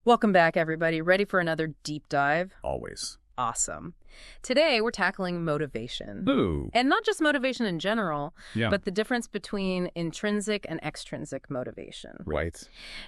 Welcome back, everybody. Ready for another deep dive? Always. Awesome. Today, we're tackling motivation. Ooh. And not just motivation in general, Yeah. but the difference between intrinsic and extrinsic motivation. Right.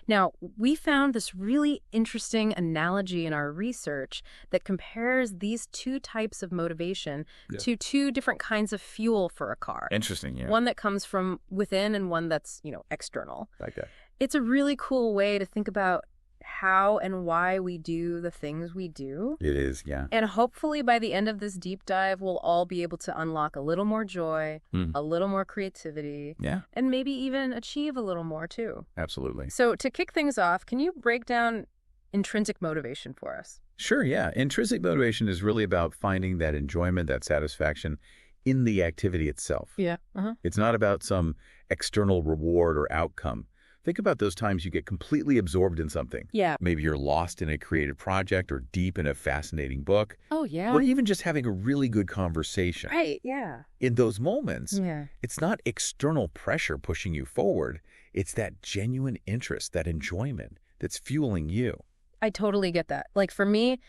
Now, we found this really interesting analogy in our research that compares these two types of motivation to two different kinds of fuel for a car. Interesting, yeah. One that comes from within and one that's, external. Like that. It's a really cool way to think about how and why we do the things we do. It is, yeah. And hopefully by the end of this deep dive, we'll all be able to unlock a little more joy, a little more creativity, and maybe even achieve a little more too. Absolutely. So to kick things off, can you break down intrinsic motivation for us? Sure, yeah. Intrinsic motivation is really about finding that enjoyment, that satisfaction in the activity itself. Yeah. It's not about some external reward or outcome. Think about those times you get completely absorbed in something. Yeah. Maybe you're lost in a creative project or deep in a fascinating book. Oh, yeah. Or even just having a really good conversation. Right, yeah. In those moments, Yeah. it's not external pressure pushing you forward. It's that genuine interest, that enjoyment that's fueling you. I totally get that. Like for me,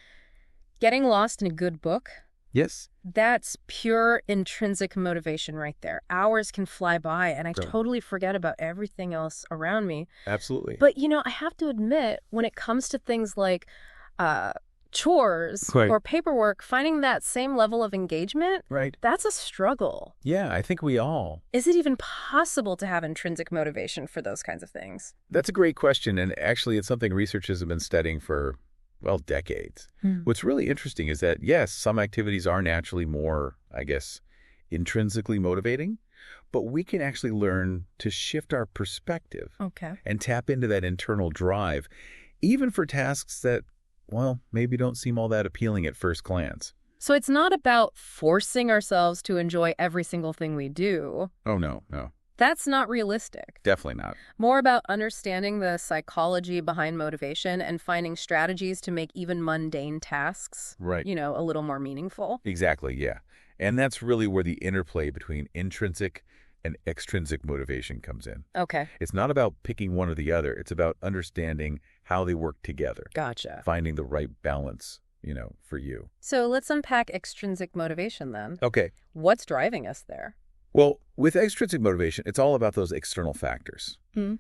getting lost in a good book, Yes. that's pure intrinsic motivation right there. Hours can fly by and I totally forget about everything else around me. Absolutely. But, I have to admit, when it comes to things like chores or paperwork, finding that same level of engagement, that's a struggle. Yeah, I think we all. Is it even possible to have intrinsic motivation for those kinds of things? That's a great question. And actually, it's something researchers have been studying for, decades. What's really interesting is that, yes, some activities are naturally more, intrinsically motivating, but we can actually learn to shift our perspective and tap into that internal drive, even for tasks that, maybe don't seem all that appealing at first glance. So it's not about forcing ourselves to enjoy every single thing we do. Oh, no. That's not realistic. Definitely not. More about understanding the psychology behind motivation and finding strategies to make even mundane tasks, a little more meaningful. Exactly, yeah. And that's really where the interplay between intrinsic and extrinsic motivation comes in. Okay. It's not about picking one or the other. It's about understanding how they work together. Gotcha. Finding the right balance, for you. So let's unpack extrinsic motivation then. Okay. What's driving us there? Well, with extrinsic motivation, it's all about those external factors. The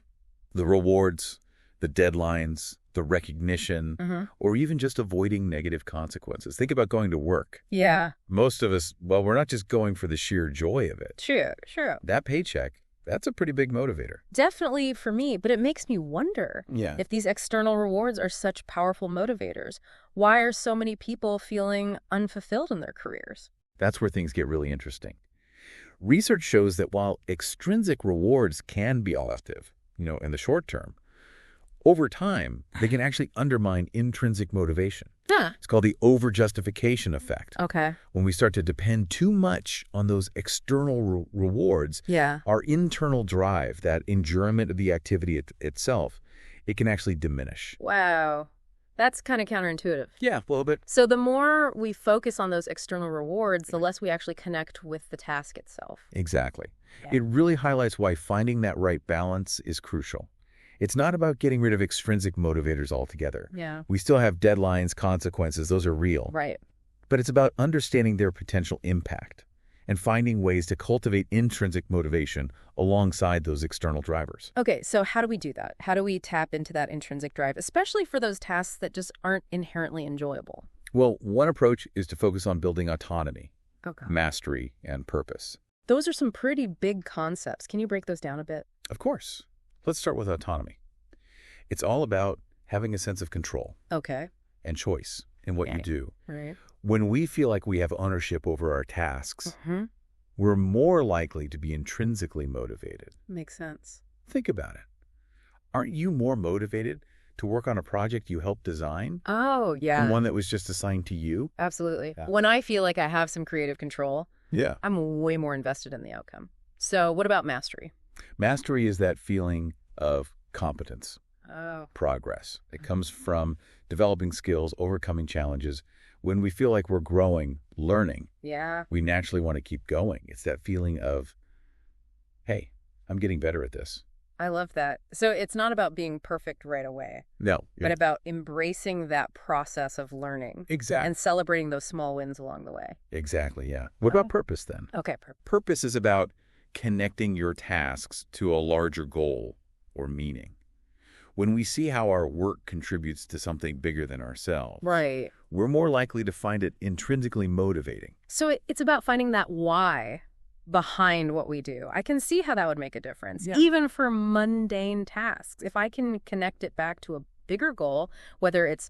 rewards, the deadlines, the recognition, or even just avoiding negative consequences. Think about going to work. Yeah. Most of us, we're not just going for the sheer joy of it. Sure. That paycheck, that's a pretty big motivator. Definitely for me, but it makes me wonder if these external rewards are such powerful motivators. Why are so many people feeling unfulfilled in their careers? That's where things get really interesting. Research shows that while extrinsic rewards can be effective, in the short term, over time, they can actually undermine intrinsic motivation. It's called the over-justification effect. Okay. When we start to depend too much on those external rewards, our internal drive, that enjoyment of the activity itself, it can actually diminish. Wow. That's kind of counterintuitive. Yeah, a little bit. So the more we focus on those external rewards, the less we actually connect with the task itself. Exactly. It really highlights why finding that right balance is crucial. It's not about getting rid of extrinsic motivators altogether. Yeah. We still have deadlines, consequences, those are real. Right. But it's about understanding their potential impact and finding ways to cultivate intrinsic motivation alongside those external drivers. Okay, so how do we do that? How do we tap into that intrinsic drive, especially for those tasks that just aren't inherently enjoyable? Well, one approach is to focus on building autonomy, mastery, and purpose. Those are some pretty big concepts. Can you break those down a bit? Of course. Let's start with autonomy. It's all about having a sense of control and choice in what you do. Right. When we feel like we have ownership over our tasks, we're more likely to be intrinsically motivated. Makes sense. Think about it. Aren't you more motivated to work on a project you helped design Oh, yeah. than one that was just assigned to you? Absolutely. Yeah. When I feel like I have some creative control, I'm way more invested in the outcome. So what about mastery? Mastery is that feeling of competence, progress. It comes from developing skills, overcoming challenges. When we feel like we're growing, learning, we naturally want to keep going. It's that feeling of, hey, I'm getting better at this. I love that. So it's not about being perfect right away, No. but about embracing that process of learning. Exactly. And celebrating those small wins along the way. Exactly, yeah. What about purpose then? Okay, Purpose is about connecting your tasks to a larger goal or meaning. When we see how our work contributes to something bigger than ourselves, right. We're more likely to find it intrinsically motivating. So it's about finding that why behind what we do. I can see how that would make a difference, even for mundane tasks. If I can connect it back to a bigger goal, whether it's,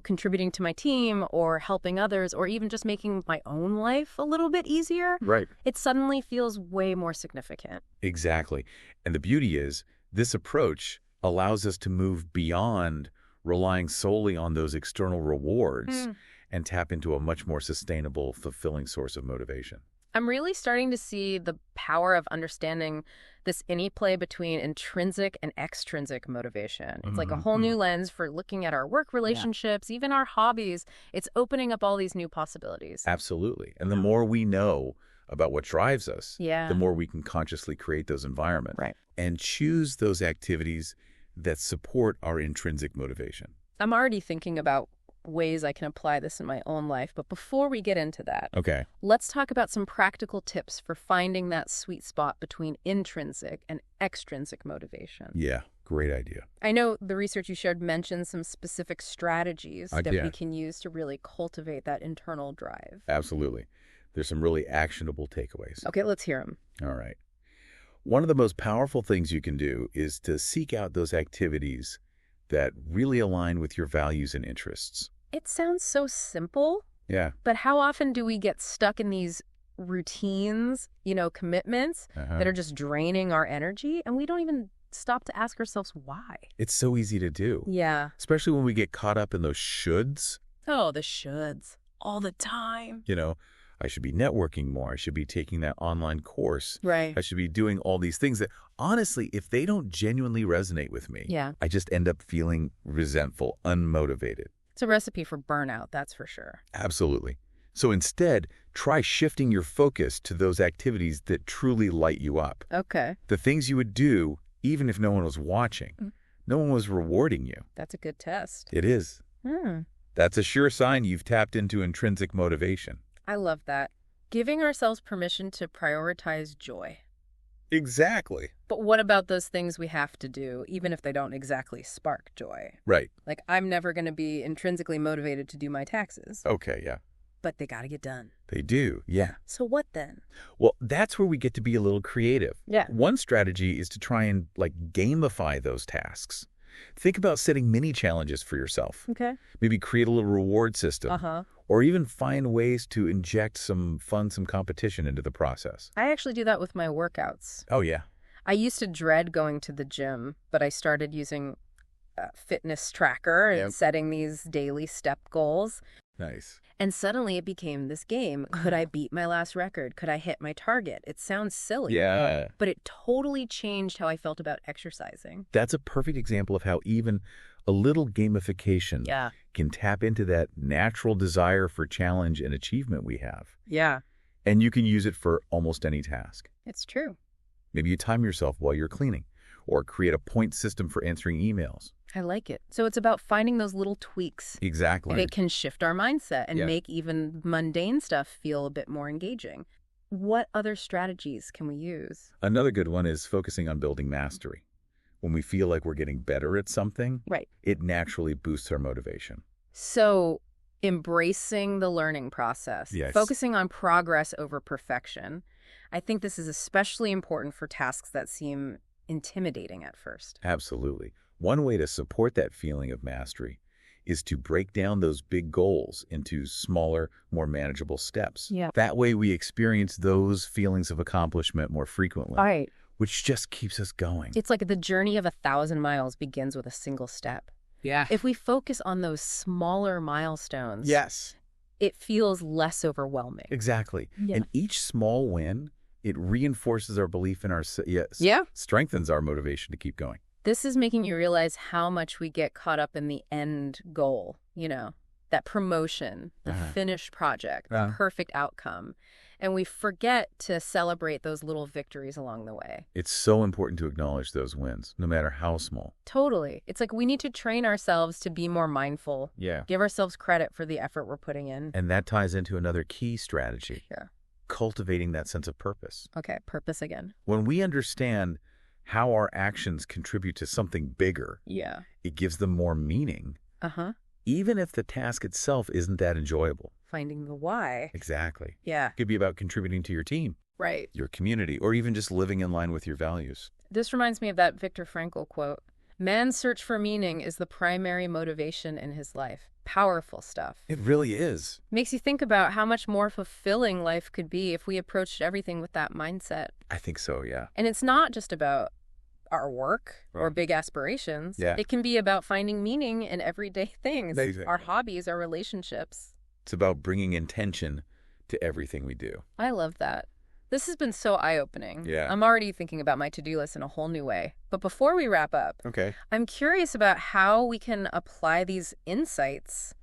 contributing to my team or helping others or even just making my own life a little bit easier, right? It suddenly feels way more significant. Exactly. And the beauty is this approach allows us to move beyond relying solely on those external rewards and tap into a much more sustainable, fulfilling source of motivation. I'm really starting to see the power of understanding this interplay between intrinsic and extrinsic motivation. It's like a whole new lens for looking at our work relationships, even our hobbies. It's opening up all these new possibilities. Absolutely. And the more we know about what drives us, the more we can consciously create those environments and choose those activities that support our intrinsic motivation. I'm already thinking about ways I can apply this in my own life, but before we get into that, let's talk about some practical tips for finding that sweet spot between intrinsic and extrinsic motivation. Yeah, great idea. I know the research you shared mentions some specific strategies that we can use to really cultivate that internal drive. Absolutely. There's some really actionable takeaways. Okay, let's hear them. All right. One of the most powerful things you can do is to seek out those activities that really align with your values and interests. It sounds so simple. Yeah. But how often do we get stuck in these routines, commitments that are just draining our energy, and we don't even stop to ask ourselves why? It's so easy to do. Yeah. Especially when we get caught up in those shoulds. Oh, the shoulds. All the time. I should be networking more. I should be taking that online course. Right. I should be doing all these things that, honestly, if they don't genuinely resonate with me, I just end up feeling resentful, unmotivated. It's a recipe for burnout, that's for sure. Absolutely. So instead, try shifting your focus to those activities that truly light you up. Okay. The things you would do even if no one was watching. No one was rewarding you. That's a good test. It is. That's a sure sign you've tapped into intrinsic motivation. I love that. Giving ourselves permission to prioritize joy. Exactly. But what about those things we have to do, even if they don't exactly spark joy? Right. Like, I'm never going to be intrinsically motivated to do my taxes. Okay, yeah. But they got to get done. They do, yeah. So what then? Well, that's where we get to be a little creative. Yeah. One strategy is to try and, gamify those tasks. Think about setting mini challenges for yourself. Okay. Maybe create a little reward system. Or even find ways to inject some fun, some competition into the process. I actually do that with my workouts. Oh, yeah. I used to dread going to the gym, but I started using a fitness tracker and setting these daily step goals. Nice. And suddenly it became this game. Could I beat my last record? Could I hit my target? It sounds silly. Yeah. But it totally changed how I felt about exercising. That's a perfect example of how even a little gamification can tap into that natural desire for challenge and achievement we have. Yeah. And you can use it for almost any task. It's true. Maybe you time yourself while you're cleaning or create a point system for answering emails. I like it. So it's about finding those little tweaks. Exactly. It can shift our mindset and make even mundane stuff feel a bit more engaging. What other strategies can we use? Another good one is focusing on building mastery. When we feel like we're getting better at something, it naturally boosts our motivation. So embracing the learning process, focusing on progress over perfection. I think this is especially important for tasks that seem intimidating at first. Absolutely. One way to support that feeling of mastery is to break down those big goals into smaller, more manageable steps. That way we experience those feelings of accomplishment more frequently. Which just keeps us going. It's like the journey of 1,000 miles begins with a single step. Yeah. If we focus on those smaller milestones, it feels less overwhelming. Exactly. And each small win, it reinforces our belief in our, strengthens our motivation to keep going. This is making you realize how much we get caught up in the end goal, that promotion, the finished project, the perfect outcome. And we forget to celebrate those little victories along the way. It's so important to acknowledge those wins, no matter how small. Totally. It's like we need to train ourselves to be more mindful. Yeah. Give ourselves credit for the effort we're putting in. And that ties into another key strategy. Sure. Cultivating that sense of purpose. Okay, purpose again. When we understand how our actions contribute to something bigger, Yeah. it gives them more meaning, even if the task itself isn't that enjoyable. Finding the why. Exactly. Yeah. It could be about contributing to your team, Right. your community, or even just living in line with your values. This reminds me of that Viktor Frankl quote. Man's search for meaning is the primary motivation in his life. Powerful stuff. It really is. Makes you think about how much more fulfilling life could be if we approached everything with that mindset. I think so, yeah. And it's not just about our work or Right. big aspirations. Yeah. It can be about finding meaning in everyday things. Exactly. Our hobbies, our relationships. It's about bringing intention to everything we do. I love that. This has been so eye-opening. Yeah. I'm already thinking about my to-do list in a whole new way. But before we wrap up, Okay. I'm curious about how we can apply these insights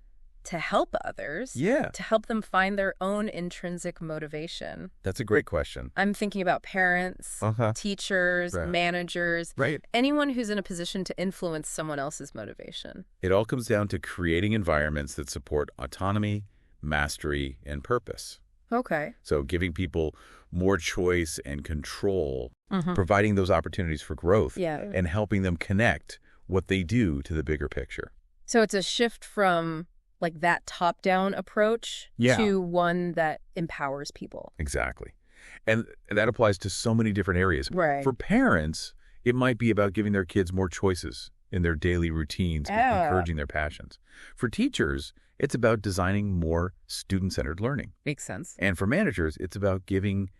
to help others, Yeah. to help them find their own intrinsic motivation. That's a great question. I'm thinking about parents, teachers, Right. managers, Right. anyone who's in a position to influence someone else's motivation. It all comes down to creating environments that support autonomy, mastery, and purpose. Okay. So giving people more choice and control, Mhm. providing those opportunities for growth, Yeah. and helping them connect what they do to the bigger picture. So it's a shift from like that top-down approach Yeah. to one that empowers people. Exactly. And that applies to so many different areas. Right. For parents, it might be about giving their kids more choices in their daily routines and encouraging their passions. For teachers, it's about designing more student-centered learning. Makes sense. And for managers, it's about giving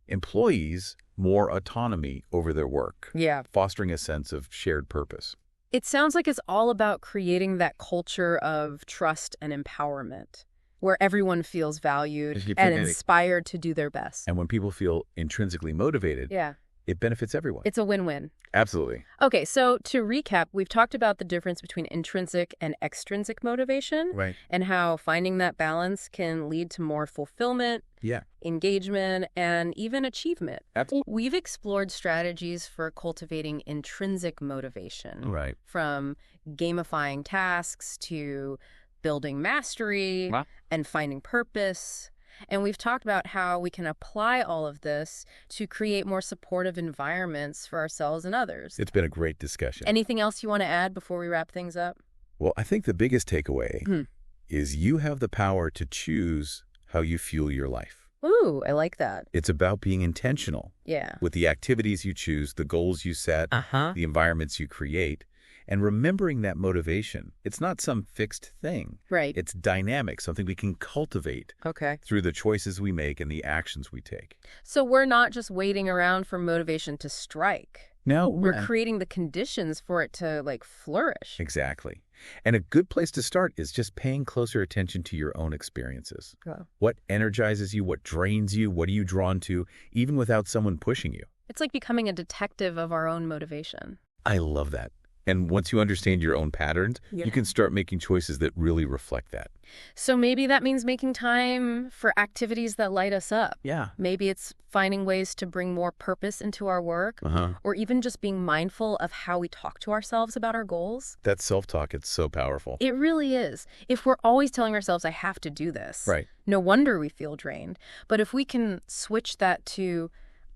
employees more autonomy over their work, Yeah. fostering a sense of shared purpose. It sounds like it's all about creating that culture of trust and empowerment where everyone feels valued and inspired to do their best. And when people feel intrinsically motivated, Yeah. it benefits everyone. It's a win-win. Absolutely. Okay, so to recap, we've talked about the difference between intrinsic and extrinsic motivation Right. and how finding that balance can lead to more fulfillment, Yeah. engagement, and even achievement. Absolutely. We've explored strategies for cultivating intrinsic motivation, Right. from gamifying tasks to building mastery Wow. and finding purpose. And we've talked about how we can apply all of this to create more supportive environments for ourselves and others. It's been a great discussion. Anything else you want to add before we wrap things up? Well, I think the biggest takeaway is you have the power to choose how you fuel your life. Ooh, I like that. It's about being intentional Yeah. with the activities you choose, the goals you set, Uh-huh. the environments you create, and remembering that motivation. It's not some fixed thing. Right. It's dynamic, something we can cultivate Okay. through the choices we make and the actions we take. So we're not just waiting around for motivation to strike. No, We're creating the conditions for it to, like, flourish. Exactly. And a good place to start is just paying closer attention to your own experiences. Yeah. What energizes you? What drains you? What are you drawn to, even without someone pushing you? It's like becoming a detective of our own motivation. I love that. And once you understand your own patterns, Yeah. you can start making choices that really reflect that. So maybe that means making time for activities that light us up. Yeah. Maybe it's finding ways to bring more purpose into our work, or even just being mindful of how we talk to ourselves about our goals. That self-talk, it's so powerful. It really is. If we're always telling ourselves, I have to do this, Right. no wonder we feel drained. But if we can switch that to,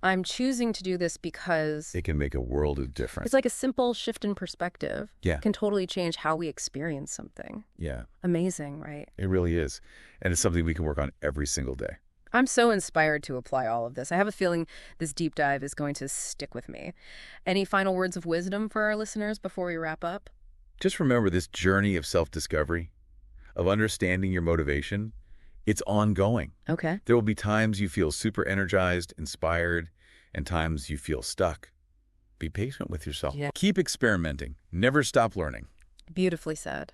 I'm choosing to do this because It can make a world of difference. it's like a simple shift in perspective. Yeah. Can totally change how we experience something. Yeah, Amazing, right? it really is. And it's something we can work on every single day. I'm so inspired to apply all of this. I have a feeling this deep dive is going to stick with me. Any final words of wisdom for our listeners before we wrap up? Just remember this journey of self-discovery, of understanding your motivation. It's ongoing. Okay. There will be times you feel super energized, inspired, and times you feel stuck. Be patient with yourself. Yeah. Keep experimenting. Never stop learning. Beautifully said.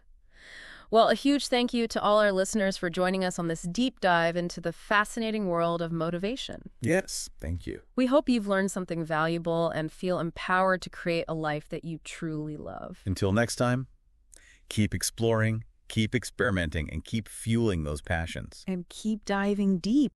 Well, a huge thank you to all our listeners for joining us on this deep dive into the fascinating world of motivation. Yes, thank you. We hope you've learned something valuable and feel empowered to create a life that you truly love. Until next time, keep exploring, keep experimenting, and keep fueling those passions. And keep diving deep